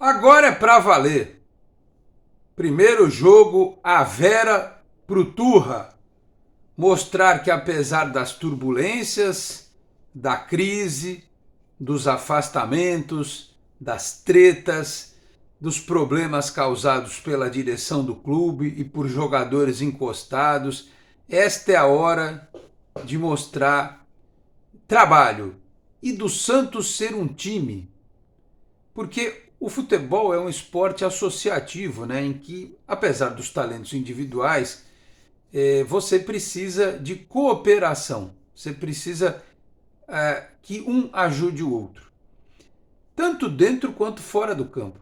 Agora é pra valer. Primeiro jogo, a Vera pro Turra. Mostrar que apesar das turbulências, da crise, dos afastamentos, das tretas, dos problemas causados pela direção do clube e por jogadores encostados, esta é a hora de mostrar trabalho e do Santos ser um time. Porque o futebol é um esporte associativo, né, em que, apesar dos talentos individuais, você precisa de cooperação. Você precisa que um ajude o outro, tanto dentro quanto fora do campo.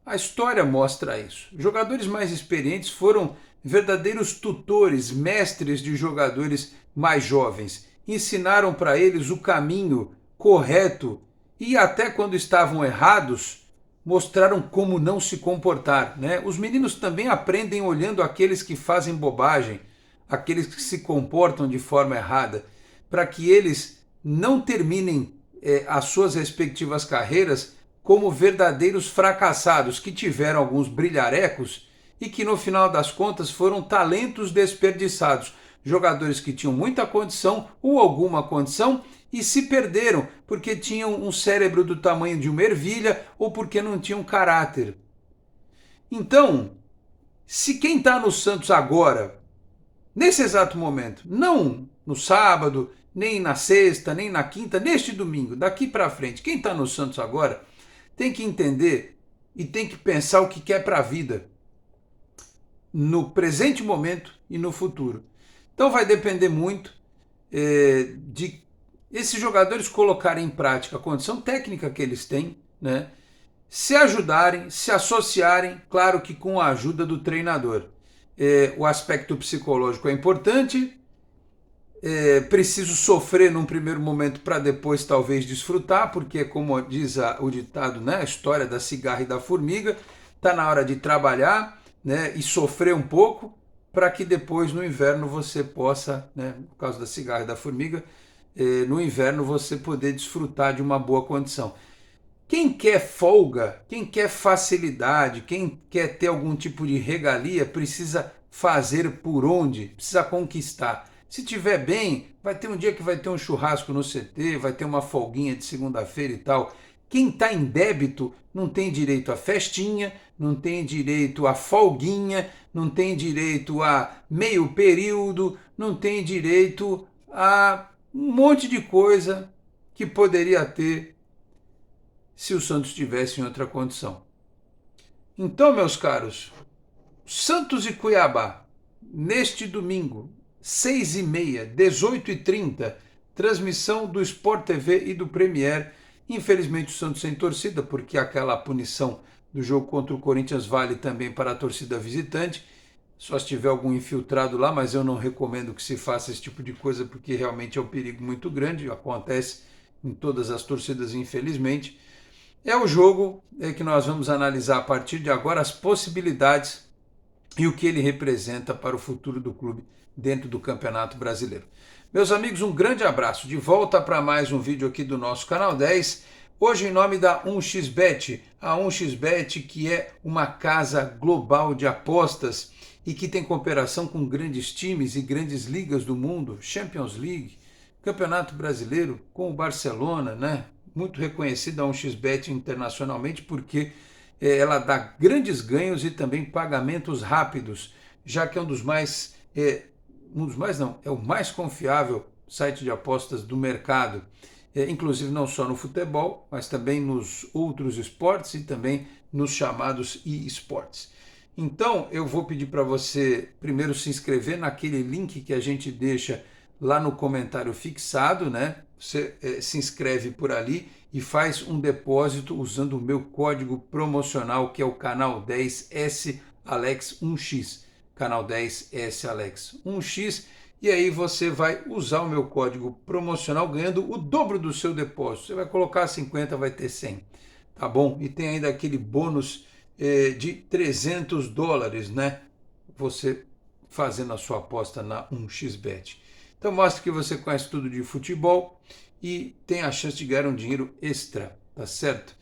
A história mostra isso. Jogadores mais experientes foram verdadeiros tutores, mestres de jogadores mais jovens. Ensinaram para eles o caminho correto e até quando estavam errados, mostraram como não se comportar, né? Os meninos também aprendem olhando aqueles que fazem bobagem, aqueles que se comportam de forma errada, para que eles não terminem as suas respectivas carreiras como verdadeiros fracassados que tiveram alguns brilharecos e que no final das contas foram talentos desperdiçados, jogadores que tinham muita condição ou alguma condição e se perderam porque tinham um cérebro do tamanho de uma ervilha ou porque não tinham caráter. Então, se quem está no Santos agora, nesse exato momento, não no sábado, nem na sexta, nem na quinta, neste domingo, daqui para frente, quem está no Santos agora tem que entender e tem que pensar o que quer para a vida, no presente momento e no futuro. Então vai depender muito de esses jogadores colocarem em prática a condição técnica que eles têm, né? Se ajudarem, se associarem, claro que com a ajuda do treinador. O aspecto psicológico é importante, preciso sofrer num primeiro momento para depois talvez desfrutar, porque como diz o ditado, né, a história da cigarra e da formiga, está na hora de trabalhar, né, e sofrer um pouco para que depois no inverno você possa, né, por causa da cigarra e da formiga, no inverno você poder desfrutar de uma boa condição. Quem quer folga, quem quer facilidade, quem quer ter algum tipo de regalia, precisa fazer por onde, precisa conquistar. Se tiver bem, vai ter um dia que vai ter um churrasco no CT, vai ter uma folguinha de segunda-feira e tal. Quem está em débito não tem direito a festinha, não tem direito a folguinha, não tem direito a meio período, não tem direito a um monte de coisa que poderia ter se o Santos estivesse em outra condição. Então, meus caros, Santos e Cuiabá, neste domingo, 6h30, 18h30, transmissão do Sport TV e do Premier. Infelizmente o Santos sem torcida, porque aquela punição do jogo contra o Corinthians vale também para a torcida visitante, só se tiver algum infiltrado lá, mas eu não recomendo que se faça esse tipo de coisa, porque realmente é um perigo muito grande, acontece em todas as torcidas, infelizmente. É o jogo que nós vamos analisar a partir de agora as possibilidades e o que ele representa para o futuro do clube dentro do Campeonato Brasileiro. Meus amigos, um grande abraço. De volta para mais um vídeo aqui do nosso Canal 10. Hoje em nome da 1xBet, a 1xBet que é uma casa global de apostas e que tem cooperação com grandes times e grandes ligas do mundo, Champions League, Campeonato Brasileiro, com o Barcelona, né? Muito reconhecida a 1xBet internacionalmente porque ela dá grandes ganhos e também pagamentos rápidos, já que é é o mais confiável site de apostas do mercado, inclusive não só no futebol, mas também nos outros esportes e também nos chamados e-sports. Então eu vou pedir para você primeiro se inscrever naquele link que a gente deixa lá no comentário fixado, né? Você se inscreve por ali e faz um depósito usando o meu código promocional, que é o canal 10S Alex 1x, canal 10S Alex 1x, e aí você vai usar o meu código promocional ganhando o dobro do seu depósito. Você vai colocar 50, vai ter 100, tá bom? E tem ainda aquele bônus de $300, né? Você fazendo a sua aposta na 1xBet. Então mostra que você conhece tudo de futebol e tem a chance de ganhar um dinheiro extra, tá certo?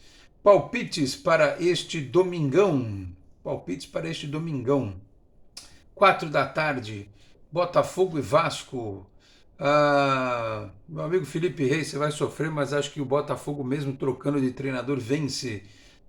Palpites para este domingão. Palpites para este domingão. 4 da tarde, Botafogo e Vasco. Meu amigo Felipe Reis, você vai sofrer, mas acho que o Botafogo, mesmo trocando de treinador, vence.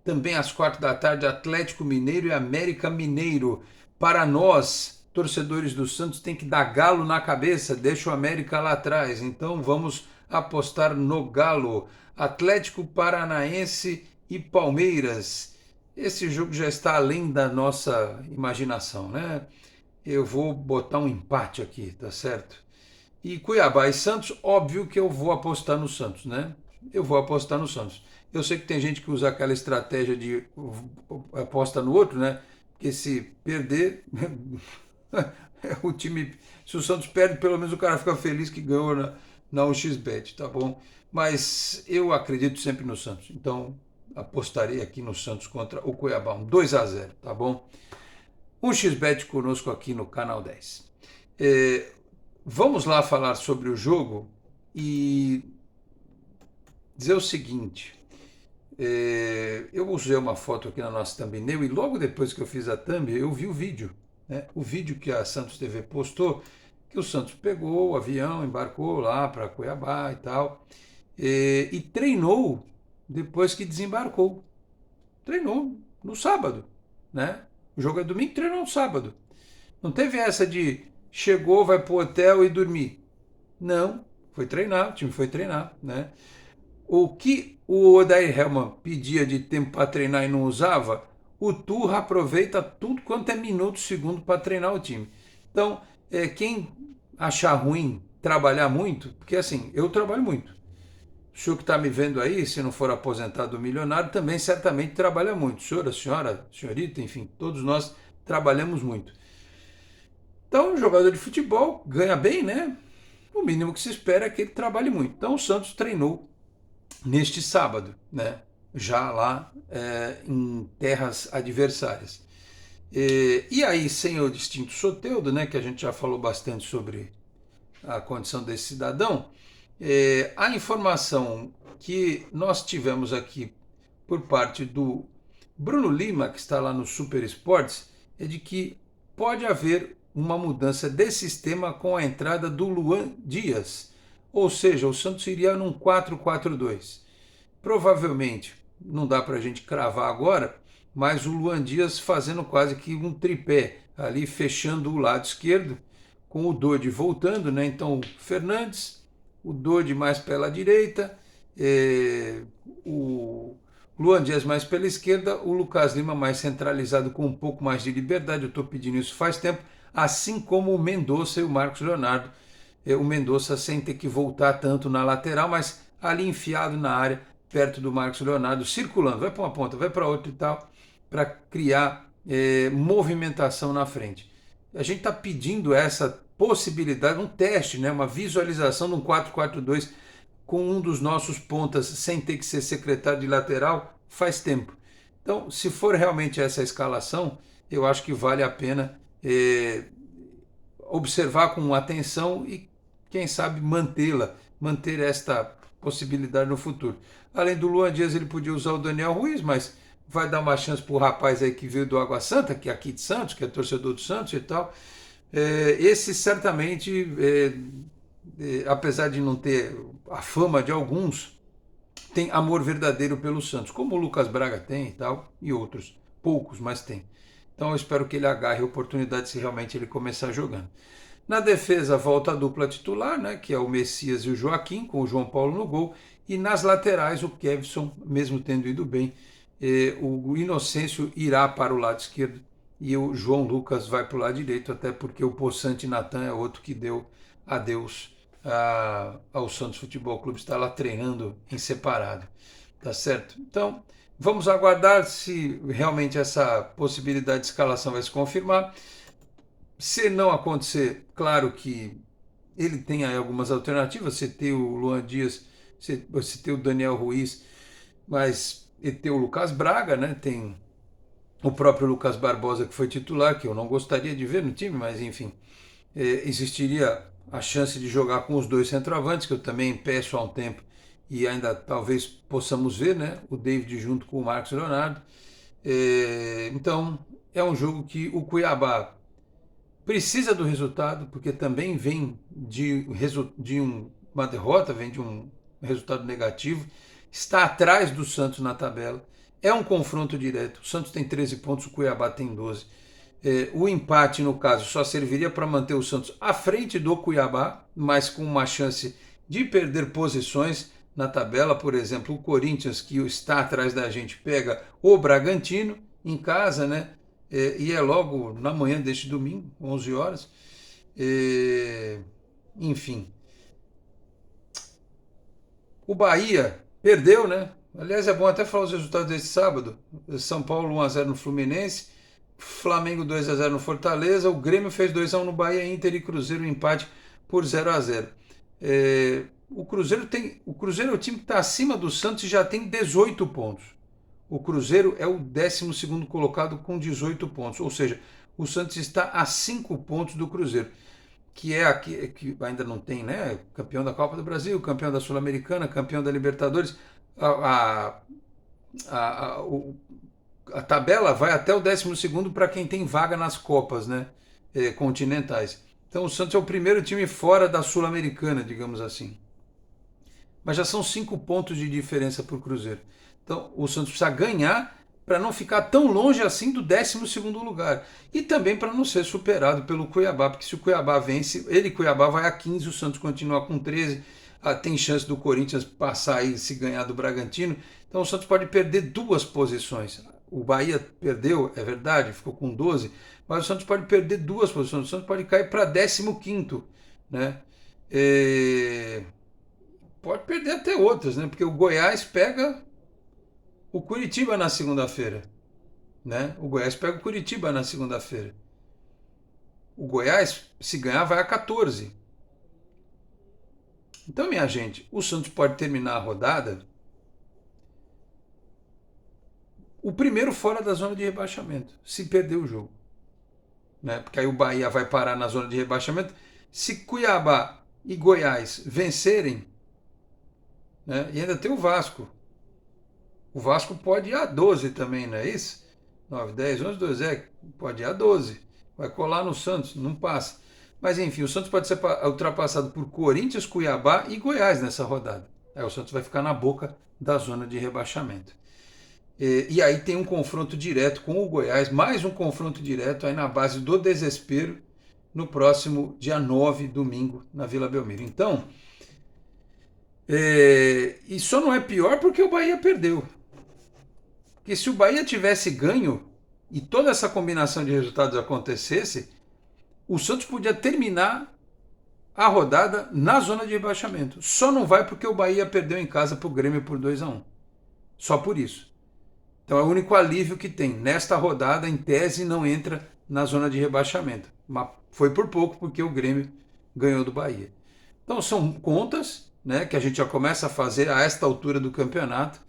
Também às 4 da tarde, Atlético Mineiro e América Mineiro. Para nós, torcedores do Santos, tem que dar galo na cabeça, deixa o América lá atrás. Então vamos apostar no galo. Atlético Paranaense e Palmeiras. Esse jogo já está além da nossa imaginação, né? Eu vou botar um empate aqui, tá certo? E Cuiabá e Santos, óbvio que eu vou apostar no Santos, né? Eu vou apostar no Santos. Eu sei que tem gente que usa aquela estratégia de aposta no outro, né? Porque se perder, o time, se o Santos perde, pelo menos o cara fica feliz que ganhou na 1xBet, tá bom? Mas eu acredito sempre no Santos, então apostarei aqui no Santos contra o Cuiabá, um 2-0, tá bom? 1xBet conosco aqui no Canal 10. Vamos lá falar sobre o jogo e dizer o seguinte. Eu usei uma foto aqui na nossa thumbnail e logo depois que eu fiz a thumb, eu vi o vídeo. Né? O vídeo que a Santos TV postou, que o Santos pegou o avião, embarcou lá para Cuiabá e tal, e treinou depois que desembarcou. Treinou no sábado, né? O jogo é domingo, treinou no sábado. Não teve essa de chegou, vai pro hotel e dormir. Não, foi treinar, o time foi treinar, né? O que o Odair Hellmann pedia de tempo para treinar e não usava, o Turra aproveita tudo quanto é minuto, segundo para treinar o time. Então, quem achar ruim trabalhar muito, porque assim, eu trabalho muito. O senhor que está me vendo aí, se não for aposentado ou milionário, também certamente trabalha muito. Senhora, senhora, senhorita, enfim, todos nós trabalhamos muito. Então, o jogador de futebol ganha bem, né? O mínimo que se espera é que ele trabalhe muito. Então, o Santos treinou neste sábado, né? Já lá em terras adversárias. E aí, sem o distinto Soteldo, né? Que a gente já falou bastante sobre a condição desse cidadão, a informação que nós tivemos aqui por parte do Bruno Lima, que está lá no Super Esportes, é de que pode haver uma mudança de sistema com a entrada do Luan Dias. Ou seja, o Santos iria num 4-4-2. Provavelmente, não dá para a gente cravar agora, mas o Luan Dias fazendo quase que um tripé, ali fechando o lado esquerdo, com o Dodi voltando, né? Então, Fernandes, o Dodi mais pela direita, o Luan Dias mais pela esquerda, o Lucas Lima mais centralizado com um pouco mais de liberdade. Eu estou pedindo isso faz tempo, assim como o Mendonça e o Marcos Leonardo. O Mendonça sem ter que voltar tanto na lateral, mas ali enfiado na área, perto do Marcos Leonardo, circulando, vai para uma ponta, vai para outra e tal, para criar movimentação na frente. A gente está pedindo essa possibilidade, um teste, né, uma visualização de um 4-4-2 com um dos nossos pontas sem ter que ser secretário de lateral faz tempo. Então, se for realmente essa escalação, eu acho que vale a pena observar com atenção e, quem sabe, mantê-la, manter esta possibilidade no futuro. Além do Luan Dias, ele podia usar o Daniel Ruiz, mas vai dar uma chance para o rapaz aí que veio do Água Santa, que é aqui de Santos, que é torcedor do Santos e tal. Esse certamente, apesar de não ter a fama de alguns, tem amor verdadeiro pelo Santos, como o Lucas Braga tem e tal, e outros, poucos, mas tem. Então eu espero que ele agarre a oportunidade se realmente ele começar jogando. Na defesa, volta a dupla titular, né, que é o Messias e o Joaquim, com o João Paulo no gol. E nas laterais, o Kevson, mesmo tendo ido bem, o Inocêncio irá para o lado esquerdo e o João Lucas vai para o lado direito, até porque o Poçante Natan é outro que deu adeus ao Santos Futebol Clube, está lá treinando em separado, tá certo? Então, vamos aguardar se realmente essa possibilidade de escalação vai se confirmar. Se não acontecer, claro que ele tem aí algumas alternativas, você tem o Luan Dias, você tem o Daniel Ruiz, mas ele tem o Lucas Braga, né? Tem o próprio Lucas Barbosa, que foi titular, que eu não gostaria de ver no time, mas enfim, existiria a chance de jogar com os dois centroavantes, que eu também peço há um tempo e ainda talvez possamos ver, né, o David junto com o Marcos Leonardo. Então, é um jogo que o Cuiabá precisa do resultado, porque também vem de uma derrota, vem de um resultado negativo, está atrás do Santos na tabela, é um confronto direto. O Santos tem 13 pontos, o Cuiabá tem 12. O empate, no caso, só serviria para manter o Santos à frente do Cuiabá, mas com uma chance de perder posições na tabela. Por exemplo, o Corinthians, que está atrás da gente, pega o Bragantino em casa, né? E é logo na manhã deste domingo, 11 horas. Enfim. O Bahia perdeu, né? Aliás, é bom até falar os resultados desse sábado. São Paulo 1-0 no Fluminense, Flamengo 2-0 no Fortaleza, o Grêmio fez 2-1 no Bahia, Inter e Cruzeiro empate por 0-0. O Cruzeiro é o time que está acima do Santos e já tem 18 pontos. O Cruzeiro é o 12º colocado com 18 pontos, ou seja, o Santos está a 5 pontos do Cruzeiro, que é aqui, que ainda não tem, né? Campeão da Copa do Brasil, campeão da Sul-Americana, campeão da Libertadores. A, a, o, a tabela vai até o 12º para quem tem vaga nas Copas, né? Continentais. Então o Santos é o primeiro time fora da Sul-Americana, digamos assim. Mas já são 5 pontos de diferença para o Cruzeiro. Então o Santos precisa ganhar para não ficar tão longe assim do 12º lugar. E também para não ser superado pelo Cuiabá, porque se o Cuiabá vence, Cuiabá vai a 15, o Santos continua com 13, tem chance do Corinthians passar aí se ganhar do Bragantino. Então o Santos pode perder 2 posições. O Bahia perdeu, é verdade, ficou com 12, mas o Santos pode perder 2 posições. O Santos pode cair para 15º, né? Pode perder até outras, né? Porque o Goiás pega o Curitiba na segunda-feira, né? O Goiás pega o Curitiba na segunda-feira. O Goiás, se ganhar, vai a 14. Então, minha gente, o Santos pode terminar a rodada o primeiro fora da zona de rebaixamento, se perder o jogo, né? Porque aí o Bahia vai parar na zona de rebaixamento. Se Cuiabá e Goiás vencerem, né? E ainda tem o Vasco. O Vasco pode ir a 12 também, não é isso? 9, 10, 11, 12, pode ir a 12. Vai colar no Santos, não passa. Mas enfim, o Santos pode ser ultrapassado por Corinthians, Cuiabá e Goiás nessa rodada. Aí o Santos vai ficar na boca da zona de rebaixamento. E aí tem um confronto direto com o Goiás, mais um confronto direto aí na base do desespero, no próximo dia 9, domingo, na Vila Belmiro. Então, e só não é pior porque o Bahia perdeu. Porque se o Bahia tivesse ganho e toda essa combinação de resultados acontecesse, o Santos podia terminar a rodada na zona de rebaixamento. Só não vai porque o Bahia perdeu em casa para o Grêmio por 2-1. Só por isso. Então é o único alívio que tem. Nesta rodada, em tese, não entra na zona de rebaixamento. Mas foi por pouco porque o Grêmio ganhou do Bahia. Então são contas, né, que a gente já começa a fazer a esta altura do campeonato.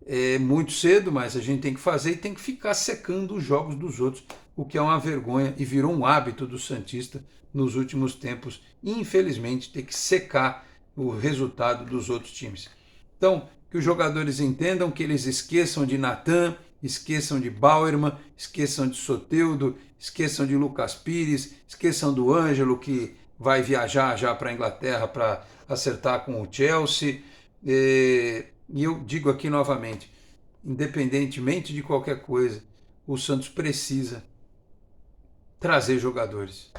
É muito cedo, mas a gente tem que fazer e tem que ficar secando os jogos dos outros, o que é uma vergonha e virou um hábito do Santista nos últimos tempos, infelizmente, ter que secar o resultado dos outros times. Então, que os jogadores entendam, que eles esqueçam de Natan, esqueçam de Bauerman, esqueçam de Soteldo, esqueçam de Lucas Pires, esqueçam do Ângelo, que vai viajar já para a Inglaterra para acertar com o Chelsea. E eu digo aqui novamente, independentemente de qualquer coisa, o Santos precisa trazer jogadores.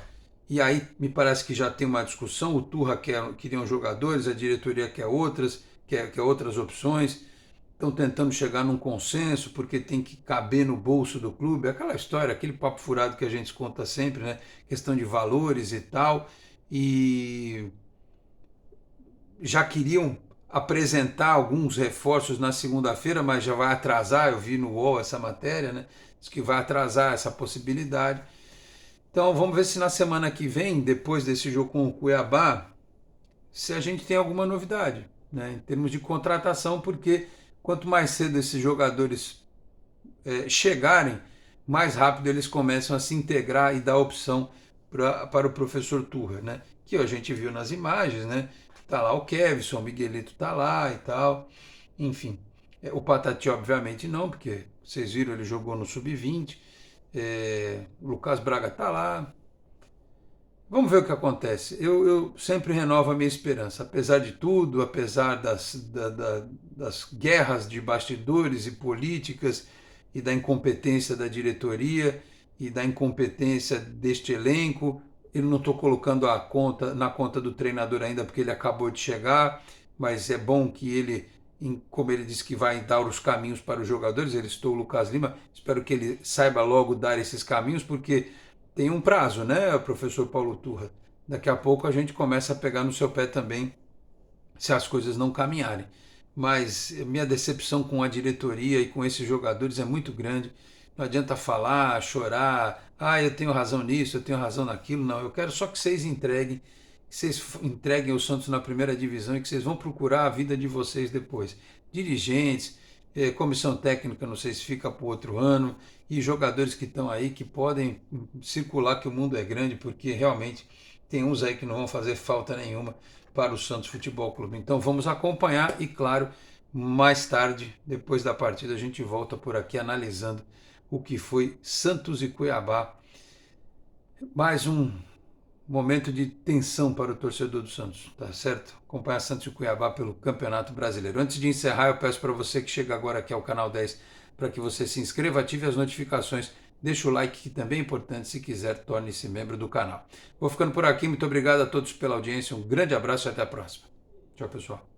E aí me parece que já tem uma discussão, o Turra queria jogadores, a diretoria quer outras opções, estão tentando chegar num consenso, porque tem que caber no bolso do clube, aquela história, aquele papo furado que a gente conta sempre, né? Questão de valores e tal, e já queriam apresentar alguns reforços na segunda-feira, mas já vai atrasar, eu vi no UOL essa matéria, né? Diz que vai atrasar essa possibilidade. Então vamos ver se na semana que vem, depois desse jogo com o Cuiabá, se a gente tem alguma novidade, né, em termos de contratação, porque quanto mais cedo esses jogadores chegarem, mais rápido eles começam a se integrar e dar opção para o professor Turra, né, que a gente viu nas imagens, né, tá lá o Kevson, o Miguelito tá lá e tal, enfim. O Patati, obviamente, não, porque vocês viram, ele jogou no Sub-20. O Lucas Braga tá lá. Vamos ver o que acontece. Eu sempre renovo a minha esperança. Apesar de tudo, apesar das guerras de bastidores e políticas e da incompetência da diretoria e da incompetência deste elenco, eu não estou colocando a conta na conta do treinador ainda porque ele acabou de chegar, mas é bom que ele, como ele disse que vai dar os caminhos para os jogadores, ele citou o Lucas Lima, espero que ele saiba logo dar esses caminhos, porque tem um prazo, né, professor Paulo Turra? Daqui a pouco a gente começa a pegar no seu pé também se as coisas não caminharem. Mas minha decepção com a diretoria e com esses jogadores é muito grande. Não adianta falar, chorar, eu tenho razão nisso, eu tenho razão naquilo. Não, eu quero só que vocês entreguem o Santos na primeira divisão e que vocês vão procurar a vida de vocês depois. Dirigentes, comissão técnica, não sei se fica para o outro ano, e jogadores que estão aí que podem circular, que o mundo é grande, porque realmente tem uns aí que não vão fazer falta nenhuma para o Santos Futebol Clube. Então vamos acompanhar e, claro, mais tarde, depois da partida, a gente volta por aqui analisando o que foi Santos e Cuiabá. Mais um momento de tensão para o torcedor do Santos, tá certo? Acompanhar Santos e Cuiabá pelo Campeonato Brasileiro. Antes de encerrar, eu peço para você que chega agora aqui ao canal 10, para que você se inscreva, ative as notificações, deixa o like, que também é importante. Se quiser, torne-se membro do canal. Vou ficando por aqui, muito obrigado a todos pela audiência, um grande abraço e até a próxima. Tchau, pessoal.